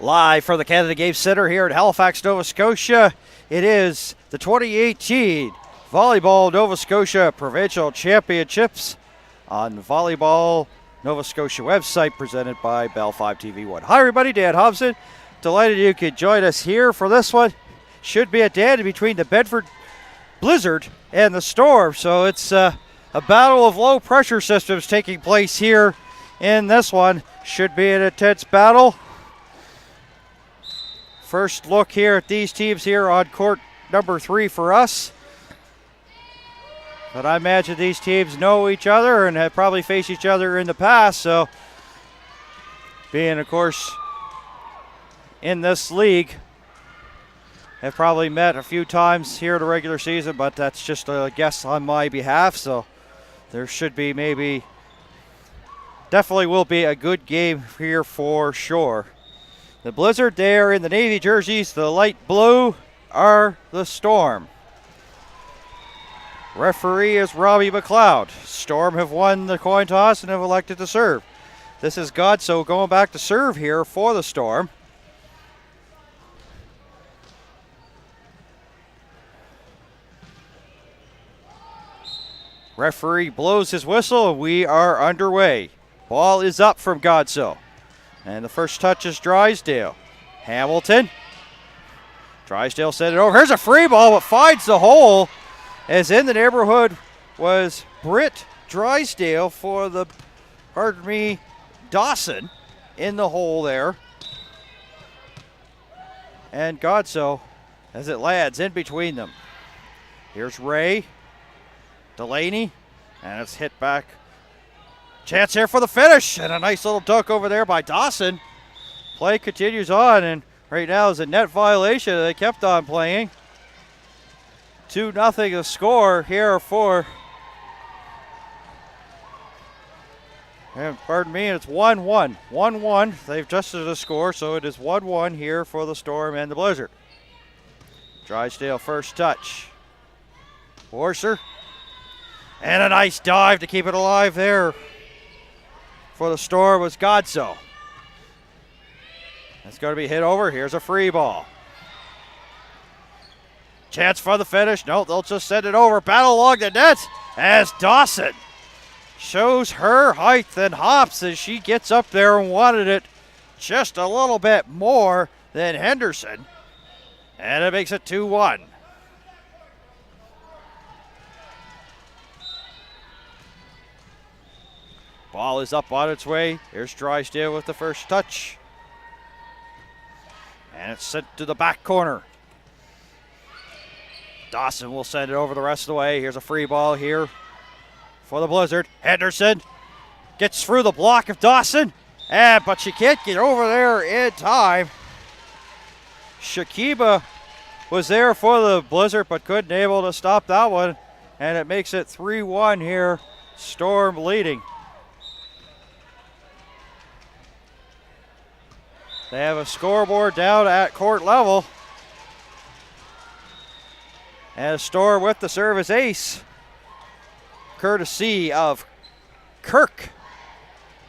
Live from the Canada Game Center here in Halifax, Nova Scotia, it is the 2018 Volleyball Nova Scotia Provincial Championships on Volleyball Nova Scotia website, presented by Bell 5 TV1. Hi everybody, Dan Hobson. Delighted you could join us here for this one. Should be a dandy between the Bedford Blizzard and the Storm, so it's a battle of low pressure systems taking place here in this one. Should be an intense battle. First look here at these teams here on court number 3 for us. But I imagine these teams know each other and have probably faced each other in the past. So, being, of course, in this league, have probably met a few times here in the regular season, but that's just a guess on my behalf. So, there should be definitely will be a good game here for sure. The Blizzard, they are in the navy jerseys. The light blue are the Storm. Referee is Robbie McLeod. Storm have won the coin toss and have elected to serve. This is Godso going back to serve here for the Storm. Referee blows his whistle and we are underway. Ball is up from Godso. And the first touch is Drysdale. Hamilton. Drysdale sent it over. Here's a free ball, but finds the hole. As in the neighborhood was Britt Drysdale for the, Dawson in the hole there. And Godso as it lands in between them. Here's Ray. Delaney. And it's hit back. Chance here for the finish, and a nice little dunk over there by Dawson. Play continues on, and right now is a net violation. They kept on playing. 2-0 the score here for, and it's 1-1. 1-1. They've adjusted the score, so it is 1-1 here for the Storm and the Blizzard. Drysdale first touch. Horser. And a nice dive to keep it alive there. For the Storm was Godso. That's going to be hit over. Here's a free ball. Chance for the finish. No, they'll just send it over. Battle along the net as Dawson shows her height and hops as she gets up there and wanted it just a little bit more than Henderson. And it makes it 2-1. Ball is up on its way. Here's Drysdale with the first touch. And it's sent to the back corner. Dawson will send it over the rest of the way. Here's a free ball here for the Blizzard. Henderson gets through the block of Dawson. But she can't get over there in time. Shakiba was there for the Blizzard but couldn't able to stop that one. And it makes it 3-1 here. Storm leading. They have a scoreboard down at court level. And Storm with the service ace, courtesy of Kirk,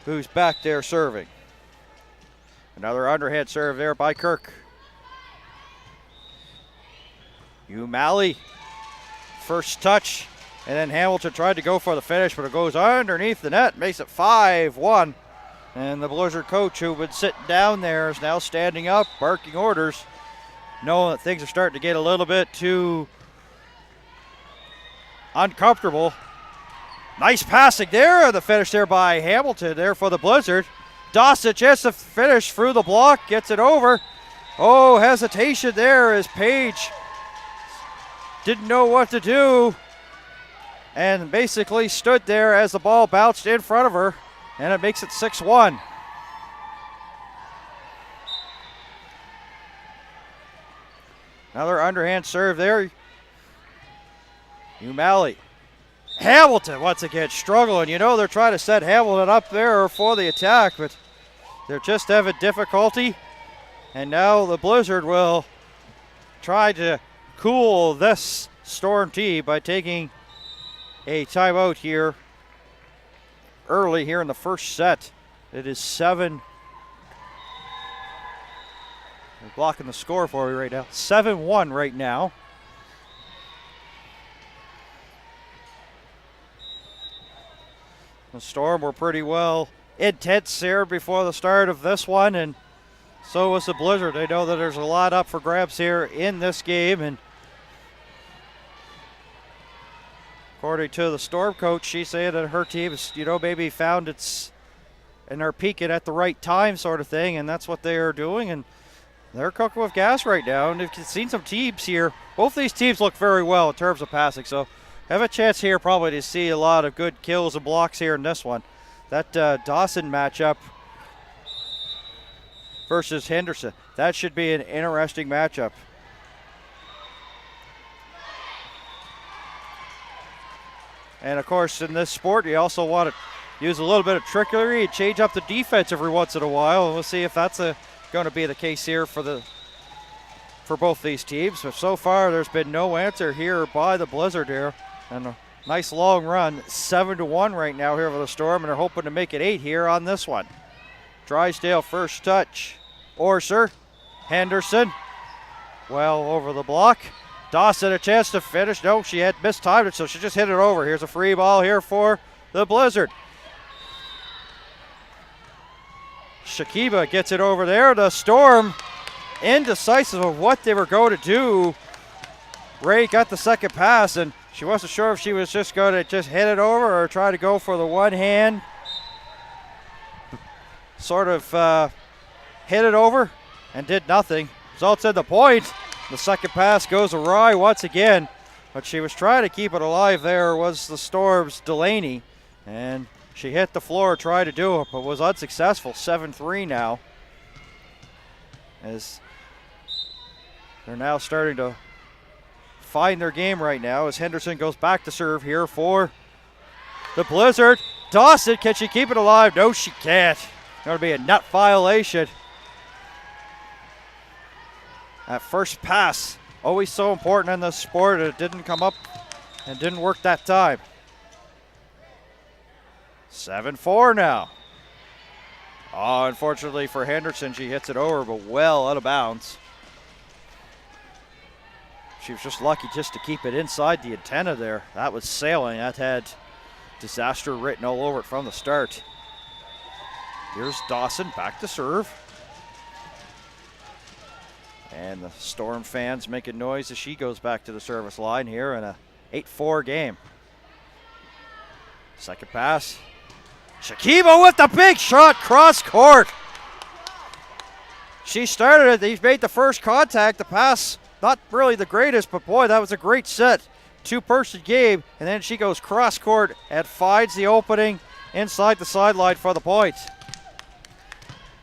who's back there serving. Another underhand serve there by Kirk. O'Malley, first touch, and then Hamilton tried to go for the finish, but it goes underneath the net, makes it 5-1. And the Blizzard coach, who'd been sitting down there, is now standing up, barking orders, knowing that things are starting to get a little bit too uncomfortable. Nice passing there. The finish there by Hamilton there for the Blizzard. Dawson, chance to finish through the block, gets it over. Oh, hesitation there as Page didn't know what to do and basically stood there as the ball bounced in front of her. And it makes it 6-1. Another underhand serve there. O'Malley. Hamilton once again struggling. You know they're trying to set Hamilton up there for the attack, but they're just having difficulty. And now the Blizzard will try to cool this Storm team by taking a timeout here early here in the first set. It is 7 They're blocking the score for me right now. 7-1 right now. The Storm were pretty well intense here before the start of this one, and so was the Blizzard. They know that there's a lot up for grabs here in this game, and according to the Storm coach, she's saying that her team has, maybe found its, and they're peaking at the right time sort of thing, and that's what they are doing, and they're cooking with gas right now. And you've seen some teams here. Both these teams look very well in terms of passing, so have a chance here probably to see a lot of good kills and blocks here in this one. That Dawson matchup versus Henderson, that should be an interesting matchup. And of course, in this sport, you also want to use a little bit of trickery and change up the defense every once in a while. And we'll see if that's going to be the case here for both these teams. But so far, there's been no answer here by the Blizzard here. And a nice long run, 7-1 right now here for the Storm, and they're hoping to make it 8 here on this one. Drysdale first touch. Orser, Henderson, well over the block. Dawson a chance to finish. No, she had mistimed it, so she just hit it over. Here's a free ball here for the Blizzard. Shakiba gets it over there. The Storm indecisive of what they were going to do. Ray got the second pass, and she wasn't sure if she was just going to just hit it over or try to go for the one hand. Sort of hit it over and did nothing. Results in the point. The second pass goes awry once again, but she was trying to keep it alive. There was the Storm's Delaney, and she hit the floor, tried to do it, but was unsuccessful. 7-3 now, as they're now starting to find their game right now as Henderson goes back to serve here for the Blizzard. Dawson, can she keep it alive? No, she can't. Going to be a net violation. That first pass, always so important in this sport. It didn't come up and didn't work that time. 7-4 now. Oh, unfortunately for Henderson, she hits it over, but well out of bounds. She was just lucky just to keep it inside the antenna there. That was sailing. That had disaster written all over it from the start. Here's Dawson back to serve. And the Storm fans making noise as she goes back to the service line here in a 8-4 game. Second pass. Shakiba with the big shot, cross court. She started it. They made the first contact. The pass, not really the greatest, but boy, that was a great set. Two-person game, and then she goes cross court and finds the opening inside the sideline for the point.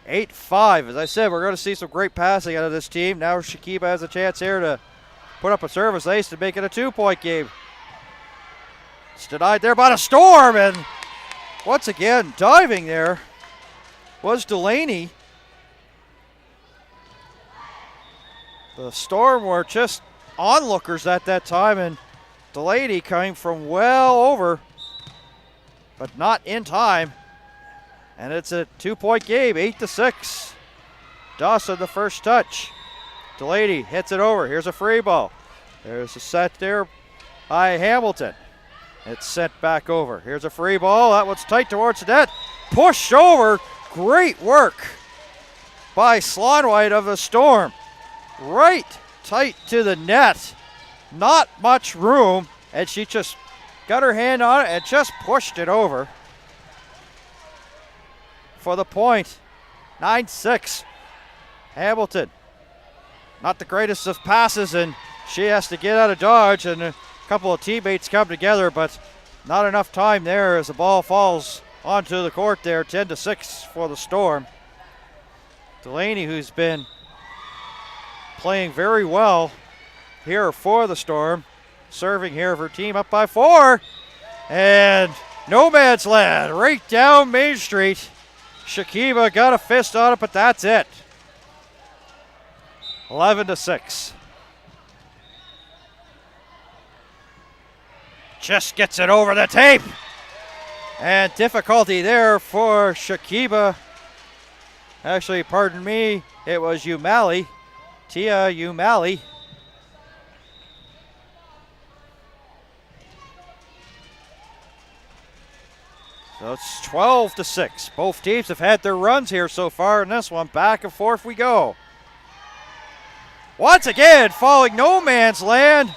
8-5. As I said, we're going to see some great passing out of this team. Now Shakiba has a chance here to put up a service ace to make it a 2-point game. It's denied there by the Storm, and once again, diving there was Delaney. The Storm were just onlookers at that time, and Delaney coming from well over, but not in time. And it's a 2-point game, 8-6. Dawson the first touch. Delaney hits it over. Here's a free ball. There's a set there by Hamilton. It's sent back over. Here's a free ball. That one's tight towards the net. Pushed over. Great work by Slonwhite of the Storm. Right tight to the net. Not much room. And she just got her hand on it and just pushed it over for the point. 9-6. Hamilton. Not the greatest of passes, and she has to get out of dodge, and a couple of teammates come together, but not enough time there as the ball falls onto the court there. 10-6 for the Storm. Delaney, who's been playing very well here for the Storm, serving here for her team, up by 4. And no man's land right down Main Street. Shakiba got a fist on it, but that's it. 11-6. Just gets it over the tape. And difficulty there for Shakiba. Actually, pardon me, it was Umali Tia Umali. So it's 12-6. Both teams have had their runs here so far in this one. Back and forth we go. Once again, falling no man's land.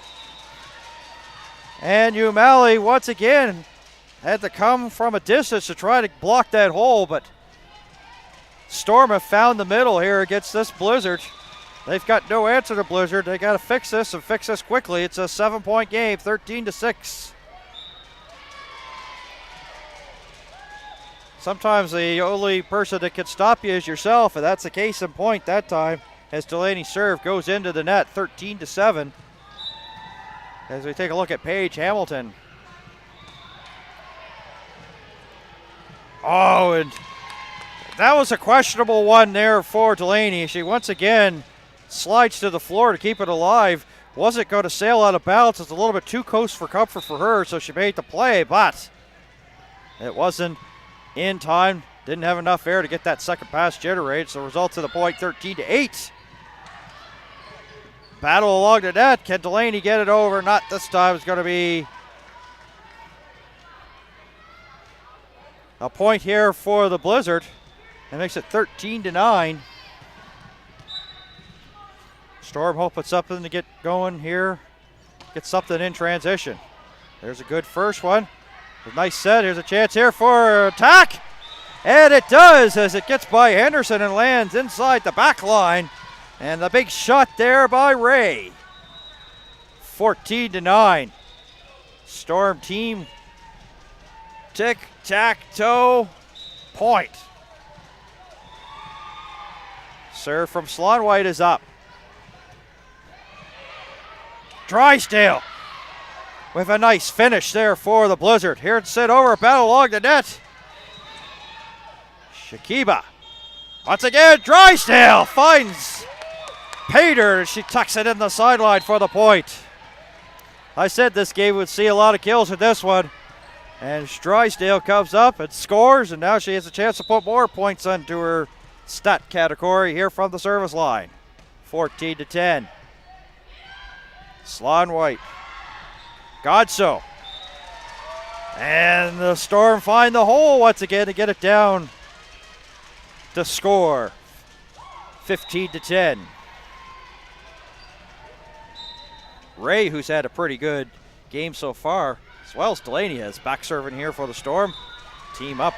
And Umali once again had to come from a distance to try to block that hole, but Storm have found the middle here against this Blizzard. They've got no answer to Blizzard. They got to fix this and fix this quickly. It's a 7-point game, 13-6. Sometimes the only person that can stop you is yourself, and that's the case in point that time as Delaney serve goes into the net, 13-7. As we take a look at Paige Hamilton. Oh, and that was a questionable one there for Delaney. She once again slides to the floor to keep it alive. Wasn't going to sail out of bounds. It's a little bit too close for comfort for her, so she made the play, but it wasn't in time. Didn't have enough air to get that second pass generated, so results of the point 13-8. Battle along the net. Can Delaney get it over? Not this time. It's going to be a point here for the Blizzard. That makes it 13-9. Storm hoping something to get going here. Get something in transition. There's a good first one. A nice set. Here's a chance here for attack. And it does as it gets by Henderson and lands inside the back line. And the big shot there by Ray. 14-9. Storm team tic-tac-toe point. Serve from Slonwhite is up. Drysdale with a nice finish there for the Blizzard. Here it's sent over, battle along the net. Shakiba. Once again, Drysdale finds Pater as she tucks it in the sideline for the point. I said this game would see a lot of kills in this one. And Drysdale comes up and scores, and now she has a chance to put more points onto her stat category here from the service line. 14-10. Slonwhite. Godso. And the Storm find the hole once again to get it down to score. 15-10. Ray, who's had a pretty good game so far, as well as Delaney has, back serving here for the Storm. Team up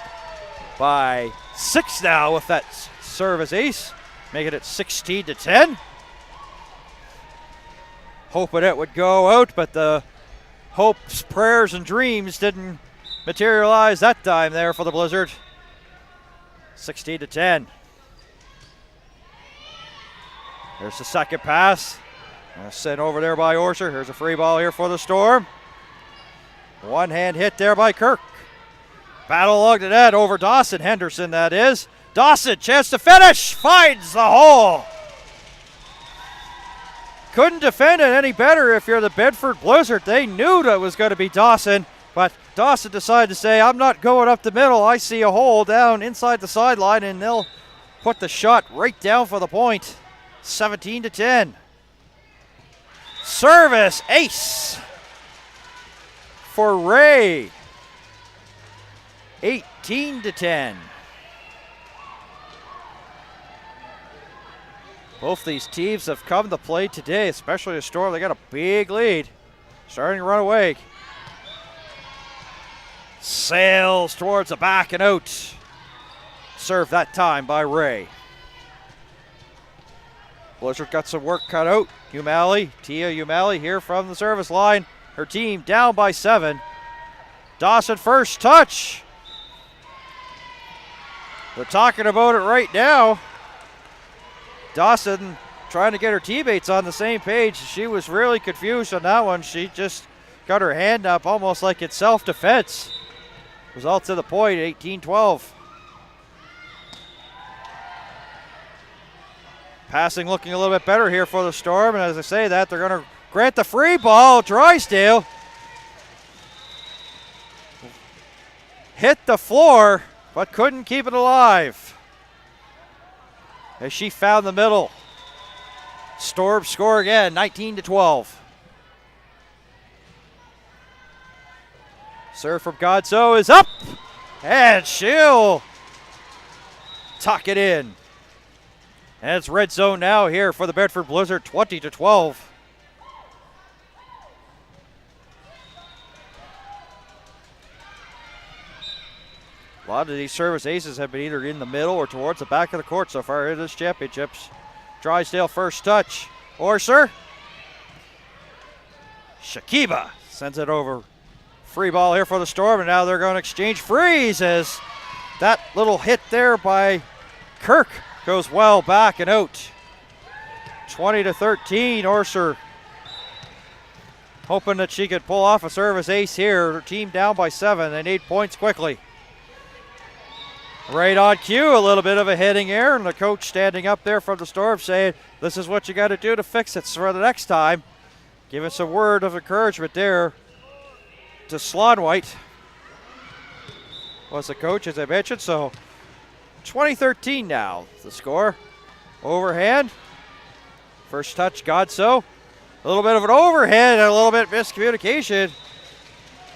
by 6 now with that service ace, making it 16-10. Hoping it would go out, but the hopes, prayers, and dreams didn't materialize that time there for the Blizzard. 16-10. There's the second pass. Sent over there by Orser. Here's a free ball here for the Storm. One hand hit there by Kirk. Battle along the net over Dawson Henderson, that is. Dawson, chance to finish, finds the hole. Couldn't defend it any better if you're the Bedford Blizzard. They knew that it was going to be Dawson, but Dawson decided to say, I'm not going up the middle. I see a hole down inside the sideline, and they'll put the shot right down for the point. 17-10. Service ace for Ray. 18-10. Both these teams have come to play today, especially the Storm. They got a big lead. Starting to run away. Sails towards the back and out. Served that time by Ray. Blizzard got some work cut out. Umali, Tia Umali here from the service line. Her team down by 7. Dawson first touch. They're talking about it right now. Dawson trying to get her teammates on the same page. She was really confused on that one. She just got her hand up almost like it's self-defense. Results of the point, 18-12. Passing looking a little bit better here for the Storm, and as I say that, they're going to grant the free ball. Drysdale hit the floor, but couldn't keep it alive as she found the middle. Storm score again, 19-12. Serve from Godso is up, and she'll tuck it in. And it's red zone now here for the Bedford Blizzard, 20-12. A lot of these service aces have been either in the middle or towards the back of the court so far in this championships. Drysdale first touch. Orser. Shakiba sends it over. Free ball here for the Storm, and now they're going to exchange frees as that little hit there by Kirk goes well back and out. 20-13, Orser hoping that she could pull off a service ace here. Her team down by 7. They need points quickly. Right on cue, a little bit of a hitting error, and the coach standing up there from the Storm saying, this is what you got to do to fix it for the next time. Giving some word of encouragement there to Slonwhite was the coach, as I mentioned. So 20-13 now, the score. Overhand. First touch, Godso. A little bit of an overhead and a little bit miscommunication.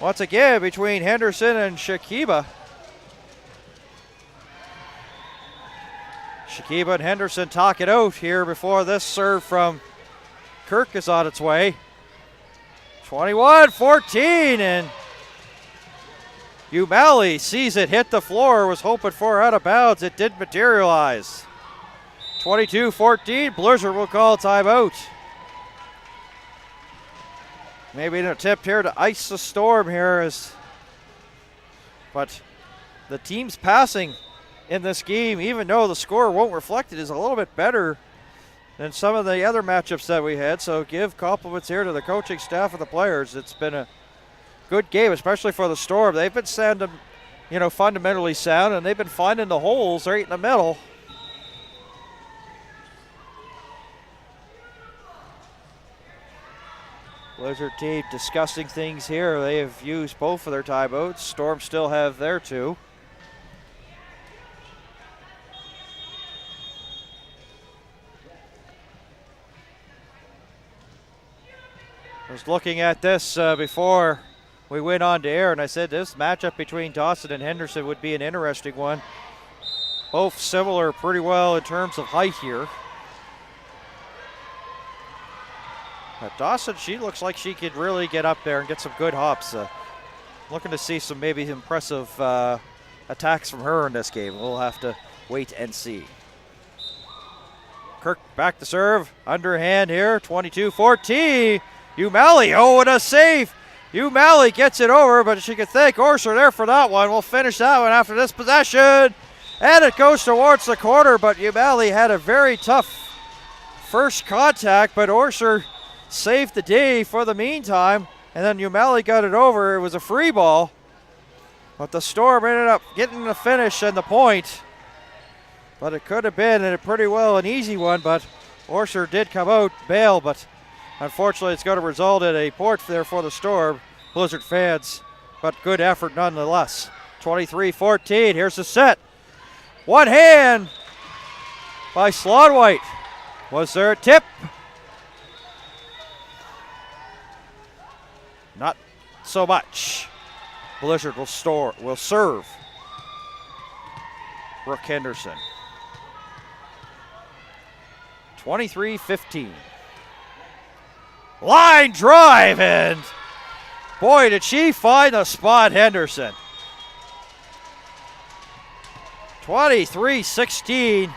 Once again, between Henderson and Shakiba. Shakiba and Henderson talk it out here before this serve from Kirk is on its way. 21-14, and Umali sees it hit the floor, was hoping for out of bounds. It didn't materialize. 22-14, Blizzard will call timeout. Maybe an attempt here to ice the Storm here, but the team's passing in this game, even though the score won't reflect it, is a little bit better than some of the other matchups that we had. So give compliments here to the coaching staff and the players. It's been a good game, especially for the Storm. They've been fundamentally sound, and they've been finding the holes right in the middle. Blizzard team discussing things here. They have used both of their timeouts. Storm still have their 2. I was looking at this before we went on to air, and I said this matchup between Dawson and Henderson would be an interesting one. Both similar pretty well in terms of height here. But Dawson, she looks like she could really get up there and get some good hops. Looking to see some maybe impressive attacks from her in this game. We'll have to wait and see. Kirk back to serve. Underhand here, 22-14. Umali, oh, what a save. Umali gets it over, but she can thank Orser there for that one. We'll finish that one after this possession. And it goes towards the corner, but Umali had a very tough first contact, but Orser saved the day for the meantime. And then Umali got it over. It was a free ball. But the Storm ended up getting the finish and the point. But it could have been a pretty well an easy one, but Orser did come out, bail, but unfortunately, it's going to result in a point there for the Storm, Blizzard fans, but good effort nonetheless. 23-14, here's the set. One hand by Slonwhite. Was there a tip? Not so much. Blizzard will serve. Brooke Henderson. 23-15. Line drive, and boy, did she find the spot, Henderson. 23-16.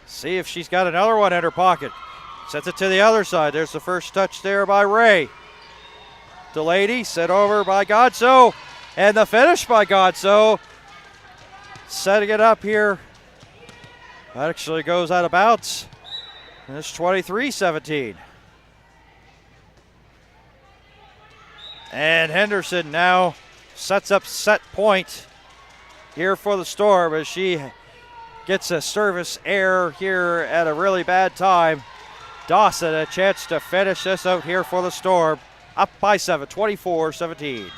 See if she's got another one in her pocket. Sets it to the other side. There's the first touch there by Ray. Delaney set over by Godso, and the finish by Godso. Setting it up here. That actually goes out of bounds. And it's 23-17. And Henderson now sets up set point here for the Storm as she gets a service error here at a really bad time. Dawson a chance to finish this out here for the Storm. Up by 7, 24-17.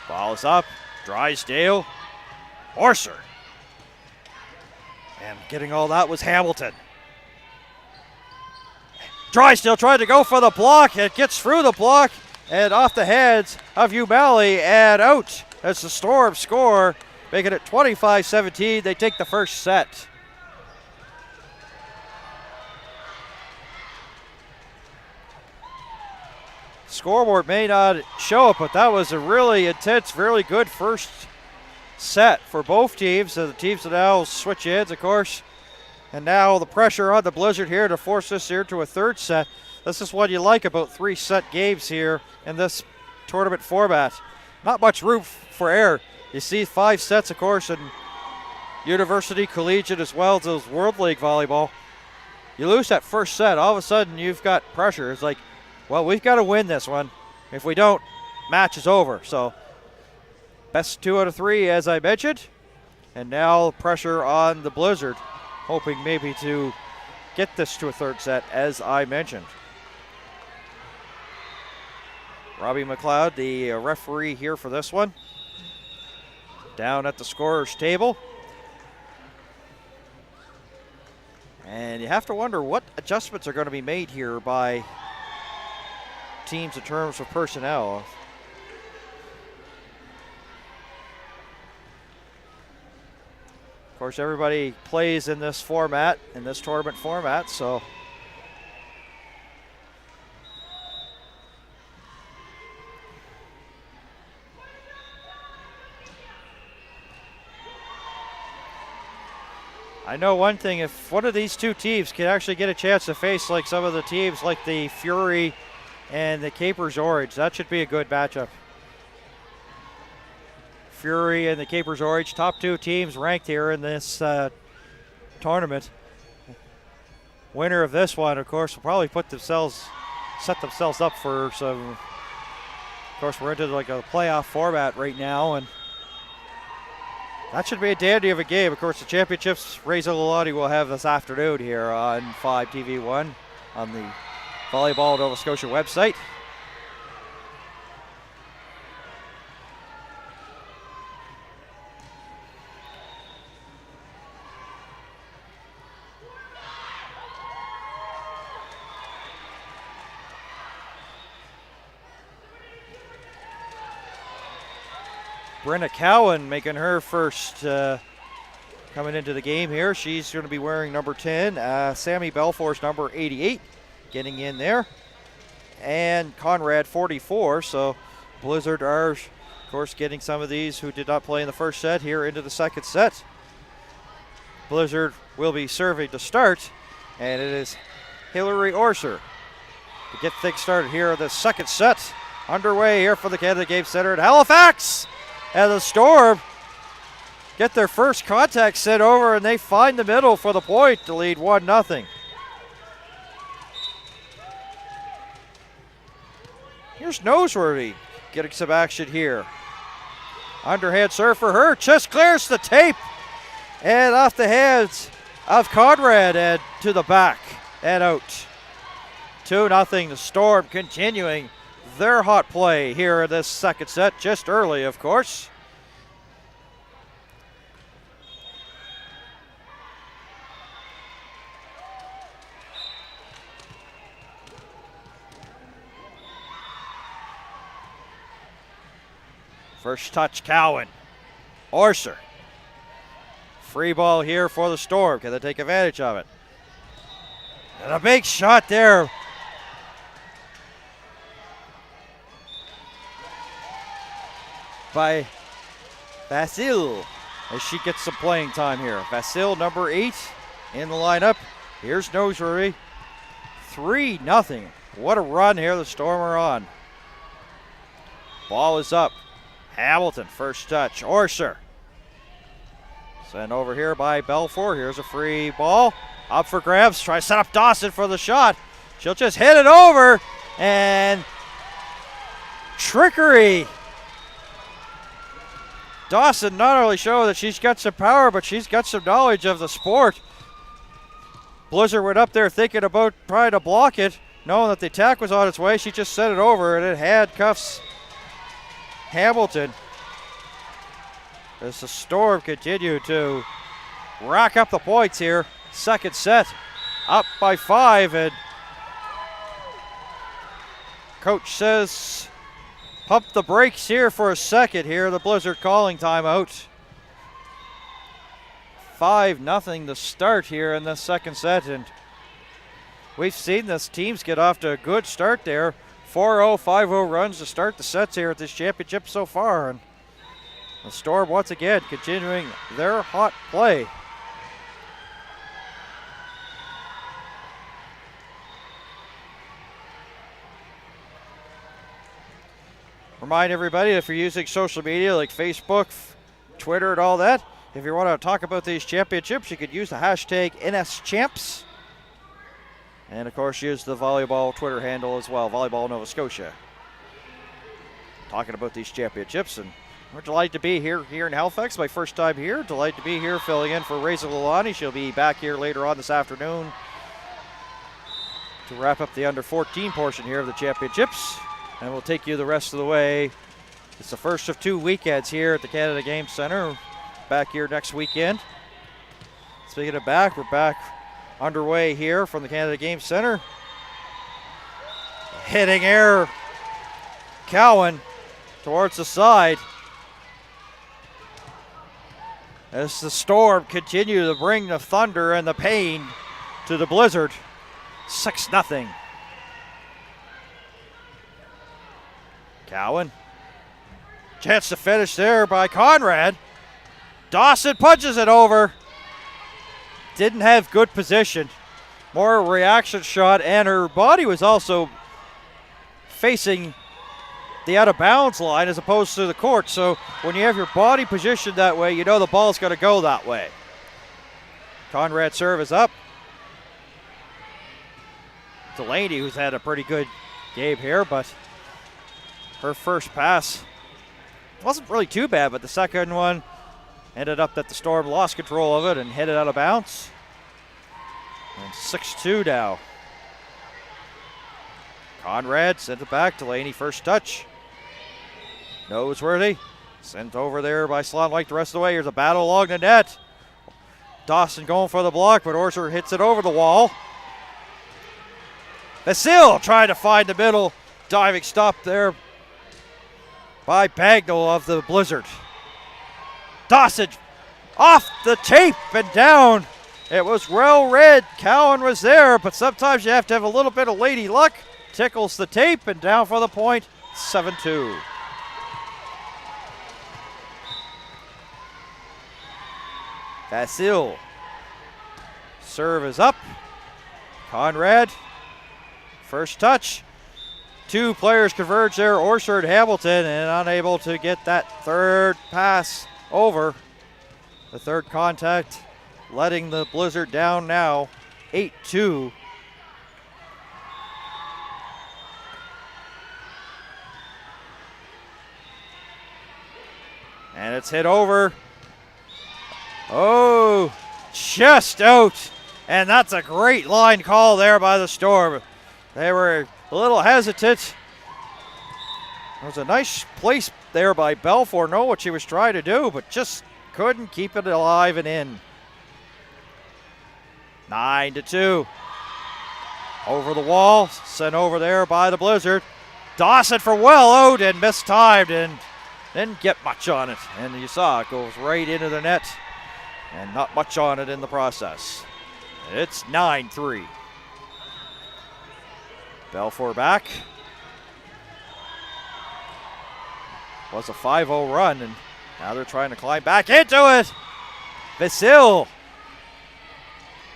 Ball is up. Drysdale. Orser. And getting all that was Hamilton. Drysdale tried to go for the block. It gets through the block and off the heads of Umali and out as the Storm score, making it 25-17. They take the first set. Scoreboard may not show it, but that was a really intense, really good first set for both teams. So the teams that now switch ends, of course. And now the pressure on the Blizzard here to force this here to a third set. This is what you like about 3-set games here in this tournament format. Not much room for error. You see 5 sets, of course, in university, collegiate, as well as those World League volleyball. You lose that first set, all of a sudden you've got pressure. It's like, well, we've got to win this one. If we don't, match is over. So best 2 out of 3, as I mentioned. And now pressure on the Blizzard, hoping maybe to get this to a third set, as I mentioned. Robbie McLeod, the referee here for this one, down at the scorer's table. And you have to wonder what adjustments are going to be made here by teams in terms of personnel. Of course, everybody plays in this format, in this tournament format, so I know one thing, if one of these two teams can actually get a chance to face like some of the teams like the Fury and the Capers Orange, that should be a good matchup. Fury and the Capers Orange, top 2 teams ranked here in this tournament. Winner of this one, of course, will probably set themselves up for some, of course, we're into like a playoff format right now, and that should be a dandy of a game. Of course, the championships, Ray Zilalotti will have this afternoon here on 5TV1 on the Volleyball Nova Scotia website. Brenna Cowan making her first coming into the game here. She's going to be wearing number 10. Sammy Belfour's number 88 getting in there. And Conrad 44. So Blizzard are, of course, getting some of these who did not play in the first set here into the second set. Blizzard will be serving to start. And it is Hillary Orser to get things started here in the second set. Underway here for the Canada Game Center at Halifax. And the Storm get their first contact set over, and they find the middle for the point to lead 1-0. Here's Noseworthy getting some action here. Underhand serve for her, just clears the tape. And off the hands of Conrad and to the back and out. 2-0, the Storm continuing their hot play here in this second set, just early, of course. First touch, Cowan. Orser. Free ball here for the Storm. Can they take advantage of it? And a big shot there by Vasil as she gets some playing time here. Vasil, number 8, in the lineup. Here's Noseworthy. 3-0. What a run here the Storm are on. Ball is up. Hamilton, first touch. Orser. Sent over here by Belfour. Here's a free ball. Up for grabs. Try to set up Dawson for the shot. She'll just hit it over. And trickery. Dawson not only showing that she's got some power, but she's got some knowledge of the sport. Blizzard went up there thinking about trying to block it, knowing that the attack was on its way. She just sent it over, and it handcuffs Hamilton. as the Storm continue to rack up the points here. Second set, up by 5, and coach says pump the brakes here for a second here. The Blizzard calling timeout. 5-0 to start here in the second set, and we've seen this teams get off to a good start there. 4-0, 5-0 runs to start the sets here at this championship so far, and the Storm once again continuing their hot play. Remind everybody, if you're using social media like Facebook, Twitter, and all that, if you want to talk about these championships, you could use the hashtag NSChamps. And of course, use the volleyball Twitter handle as well, Volleyball Nova Scotia. Talking about these championships, and we're delighted to be here in Halifax. My first time here. Delighted to be here filling in for Reza Lalani. She'll be back here later on this afternoon to wrap up the under 14 portion here of the championships. And we'll take you the rest of the way. It's the first of 2 weekends here at the Canada Game Centre. Back here next weekend. Speaking of back, we're back underway here from the Canada Game Centre. Hitting air, Cowan towards the side. As the Storm continue to bring the thunder and the pain to the Blizzard. 6-0. Cowan. Chance to finish there by Conrad. Dawson punches it over. Didn't have good position. More a reaction shot, and her body was also facing the out of bounds line as opposed to the court. So when you have your body positioned that way, you know the ball's going to go that way. Conrad's serve is up. Delaney, who's had a pretty good game here, but her first pass wasn't really too bad, but the second one ended up that the Storm lost control of it and hit it out of bounds. And 6-2 now. Conrad sent it back. Delaney first touch. Noseworthy. Sent over there by Sloan White the rest of the way. Here's a battle along the net. Dawson going for the block, but Orser hits it over the wall. Vasil trying to find the middle. Diving stop there by Bagnall of the Blizzard. Dawson off the tape and down. It was well read. Cowan was there, but sometimes you have to have a little bit of lady luck. Tickles the tape and down for the point. 7-2. Vasil. Serve is up. Conrad. First touch. 2 players converge there, Orser and Hamilton, and unable to get that third pass over. The third contact letting the Blizzard down now, 8-2. And it's hit over. Oh, just out. And that's a great line call there by the Storm. They were a little hesitant. It was a nice place there by Belfour. Know what she was trying to do, but just couldn't keep it alive and in. 9-2. Over the wall, sent over there by the Blizzard. Dawson for well out and mistimed and didn't get much on it. And you saw it goes right into the net and not much on it in the process. It's 9-3. Belfour back. Was a 5-0 run, and now they're trying to climb back into it. Vasil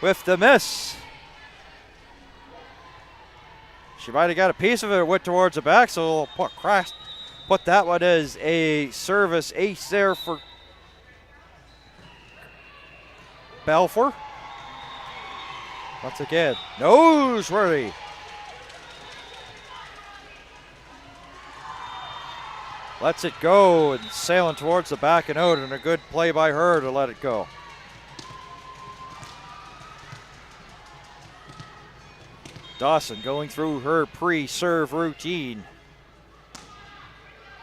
with the miss. She might have got a piece of it. It went towards the back, so we'll put that one as a service ace there for Belfour. Once again, Noseworthy. Lets it go and sailing towards the back and out, and a good play by her to let it go. Dawson going through her pre-serve routine.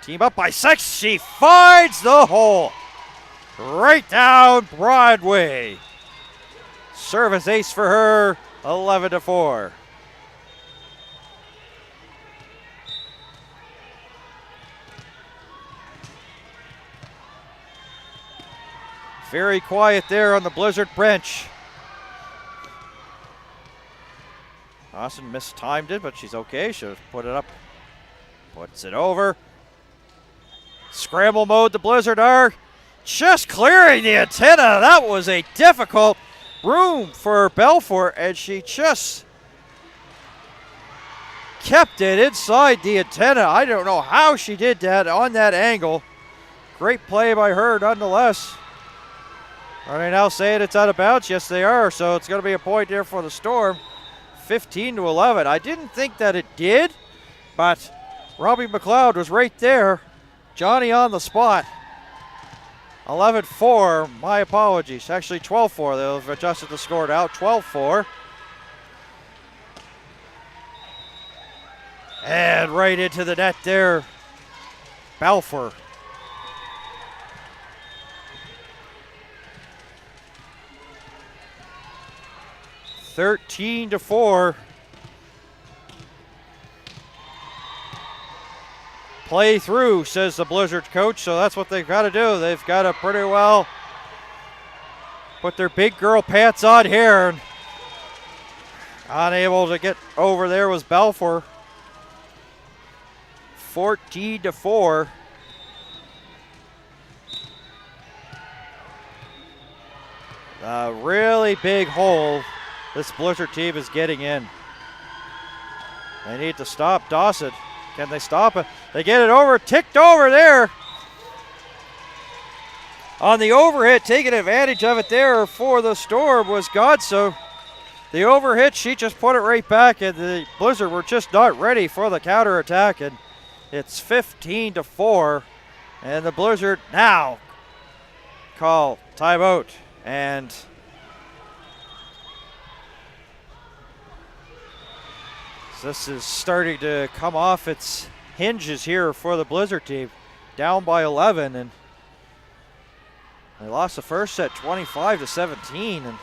Team up by 6. She finds the hole. right down Broadway. Service ace for her, 11-4. Very quiet there on the Blizzard bench. Austin mistimed it, but she's okay. She'll put it up. Puts it over. Scramble mode, the Blizzard are just clearing the antenna. That was a difficult room for Belfort, and she just kept it inside the antenna. I don't know how she did that on that angle. Great play by her nonetheless. Are they now saying it's out of bounds? Yes, they are. So it's going to be a point here for the Storm. 15-11. I didn't think that it did, but Robbie McLeod was right there. Johnny on the spot. 11-4. My apologies. Actually 12-4. They've adjusted the score now. 12-4. And right into the net there. Balfour. 13-4. Play through, says the Blizzard coach, so that's what they've got to do. They've got to pretty well put their big girl pants on here. And unable to get over there was Balfour. 14-4. A really big hole this Blizzard team is getting in. They need to stop Dawson. Can they stop it? They get it over, ticked over there. On the overhit, taking advantage of it there for the Storm was Godso. The overhit, she just put it right back, and the Blizzard were just not ready for the counterattack, and it's 15-4. And the Blizzard now call timeout. And this is starting to come off its hinges here for the Blizzard team. Down by 11, and they lost the first set 25-17, and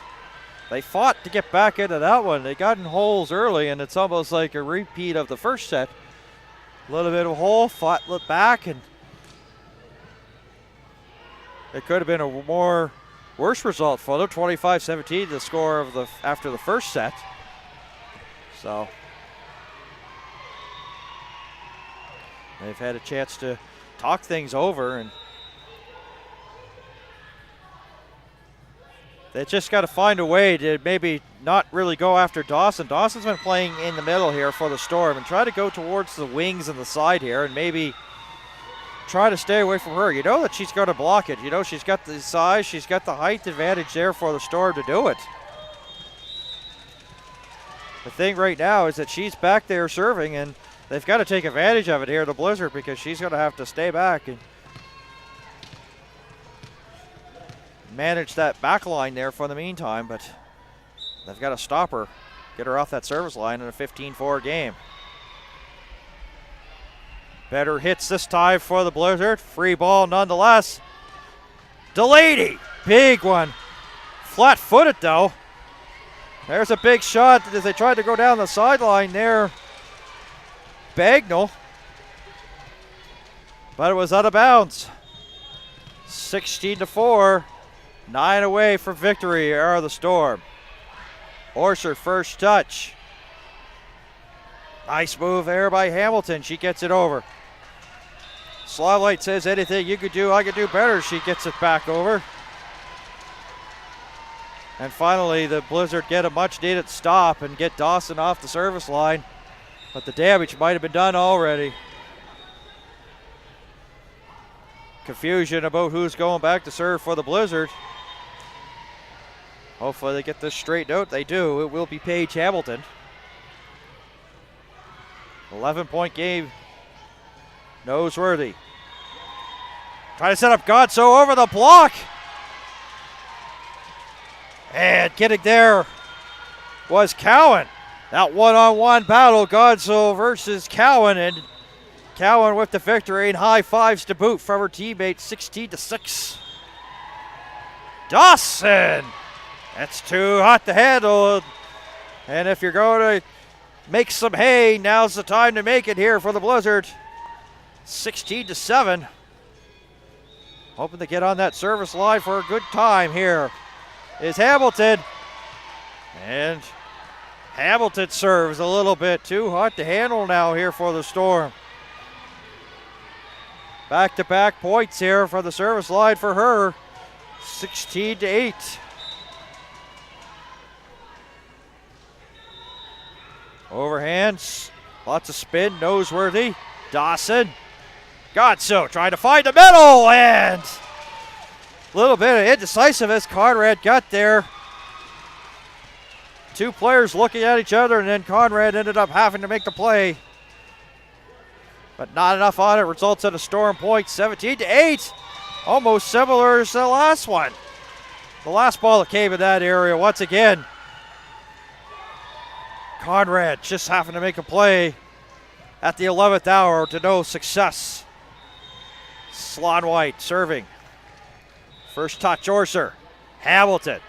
they fought to get back into that one. They got in holes early, and it's almost like a repeat of the first set. A little bit of a hole, fought back, and it could have been a more worse result for them. 25-17, the score of after the first set. So they've had a chance to talk things over, and they just got to find a way to maybe not really go after Dawson. Dawson's been playing in the middle here for the Storm, and try to go towards the wings and the side here and maybe try to stay away from her. You know that she's going to block it. You know she's got the size, she's got the height advantage there for the Storm to do it. The thing right now is that she's back there serving, and they've got to take advantage of it here, the Blizzard, because she's going to have to stay back and manage that back line there for the meantime, but they've got to stop her, get her off that service line in a 15-4 game. Better hits this time for the Blizzard. Free ball nonetheless. Delaney, big one. Flat-footed though. There's a big shot as they tried to go down the sideline there. Bagnall. But it was out of bounds. 16-4. 9 away for victory are the Storm. Orser first touch. Nice move there by Hamilton. She gets it over. Slawlight says anything you could do, I could do better. She gets it back over. And finally, the Blizzard get a much needed stop and get Dawson off the service line. But the damage might have been done already. Confusion about who's going back to serve for the Blizzard. Hopefully they get this straightened out. They do. It will be Paige Hamilton. 11-point game. Noseworthy. Trying to set up Godso over the block. And getting there was Cowan. That one-on-one battle, Godso versus Cowan. And Cowan with the victory and high fives to boot from her teammate, 16-6. Dawson. That's too hot to handle. And if you're going to make some hay, now's the time to make it here for the Blizzard. 16-7. Hoping to get on that service line for a good time here is Hamilton. And Hamilton serves a little bit too hot to handle now here for the Storm. Back-to-back points here for the service line for her. 16-8. Overhands, lots of spin, noseworthy. Dawson, Godso trying to find the middle, and a little bit of indecisiveness. Conrad got there. Two players looking at each other, and then Conrad ended up having to make the play. But not enough on it, results in a Storm point, 17-8. Almost similar to the last one. The last ball that came in that area once again. Conrad just having to make a play at the 11th hour to no success. Slon White serving. First touch, Orser. Hamilton.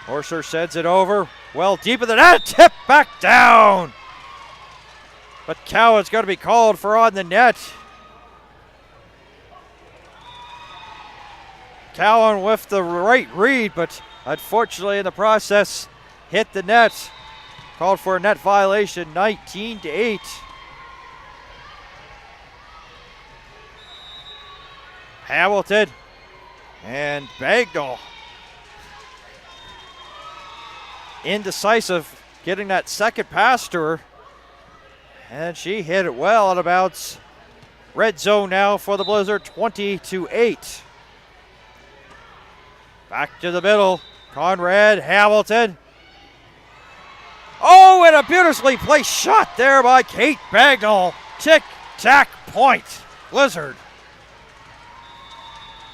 Orser sends it over. Well, deep in the net. Tip back down. But Cowan's going to be called for on the net. Cowan with the right read, but unfortunately in the process, hit the net. Called for a net violation, 19-8. Hamilton and Bagnall. Indecisive, getting that second pass to her. And she hit it well out of bounds. Red zone now for the Blizzard, 20-8. Back to the middle. Conrad, Hamilton. Oh, and a beautifully placed shot there by Kate Bagnall. Tic-tac point, Blizzard.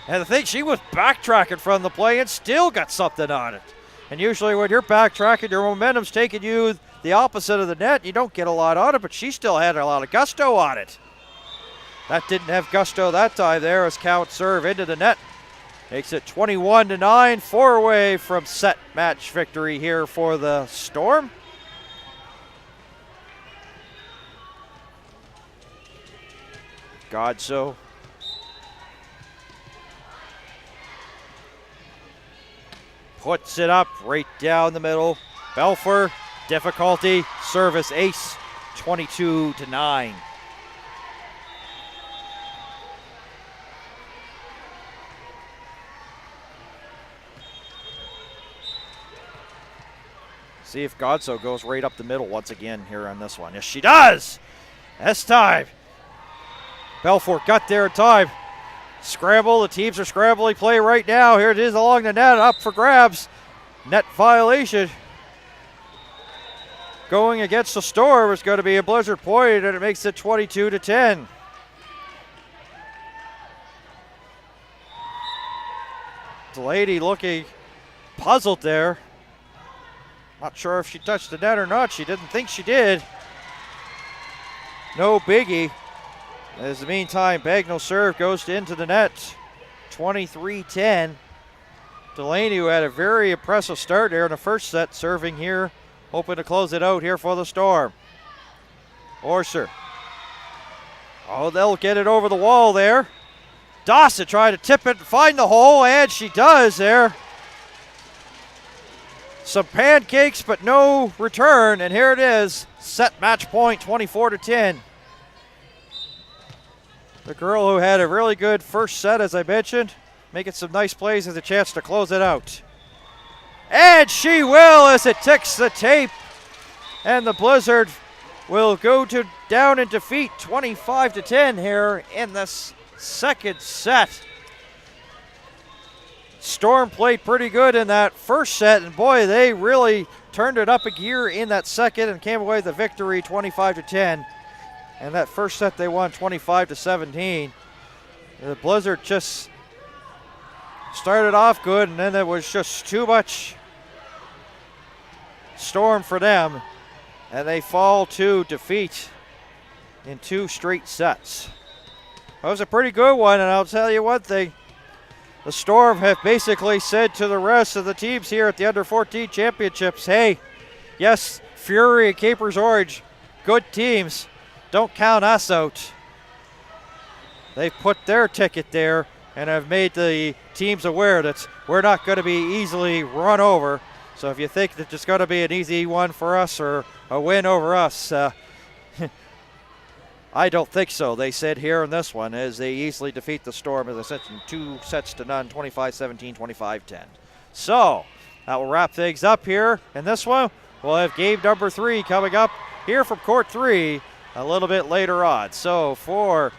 And I think she was backtracking from the play and still got something on it. And usually when you're backtracking, your momentum's taking you the opposite of the net. You don't get a lot on it, but she still had a lot of gusto on it. That didn't have gusto that time there as Count serve into the net. Makes it 21-9, 4 away from set match victory here for the Storm. Godso. Puts it up right down the middle. Belfour, difficulty, service ace, 22-9. See if Godso goes right up the middle once again here on this one. Yes, she does. This time. Belfour got there in time. Scramble, the teams are scrambling play right now. Here it is along the net, up for grabs. Net violation. Going against the Storm is going to be a Blizzard point, and it makes it 22-10. Delaney looking puzzled there. Not sure if she touched the net or not. She didn't think she did. No biggie. As the meantime, Bagnall serve goes into the net. 23-10. Delaney, who had a very impressive start there in the first set, serving here, hoping to close it out here for the Storm. Orser. Oh, they'll get it over the wall there. Dawson trying to tip it and find the hole, and she does there. Some pancakes, but no return, and here it is. Set match point, 24-10. The girl who had a really good first set, as I mentioned, making some nice plays, has a chance to close it out. And she will as it ticks the tape. And the Blizzard will go down in defeat 25-10 here in this second set. Storm played pretty good in that first set, and boy, they really turned it up a gear in that second and came away with the victory 25-10. And that first set they won 25-17. The Blizzard just started off good, and then it was just too much Storm for them, and they fall to defeat in 2 straight sets. That was a pretty good one, and I'll tell you one thing. the Storm have basically said to the rest of the teams here at the Under 14 Championships, hey, yes, Fury and Capers Orange, good teams. Don't count us out. They've put their ticket there and have made the teams aware that we're not going to be easily run over. So if you think that it's going to be an easy one for us or a win over us, I don't think so. They said here in this one as they easily defeat the Storm, as I said, in 2-0, 25-17, 25-10. So that will wrap things up here in this one. We'll have game number 3 coming up here from Court 3 a little bit later on. So for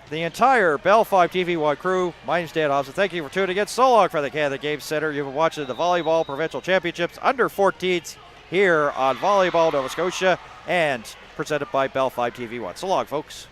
the entire Bell 5 TV1 crew, my name's Dan Hobson. Thank you for tuning in. So long for the Canada Game Center. You've been watching the Volleyball Provincial Championships Under 14s here on Volleyball Nova Scotia and presented by Bell 5 TV1. So long, folks.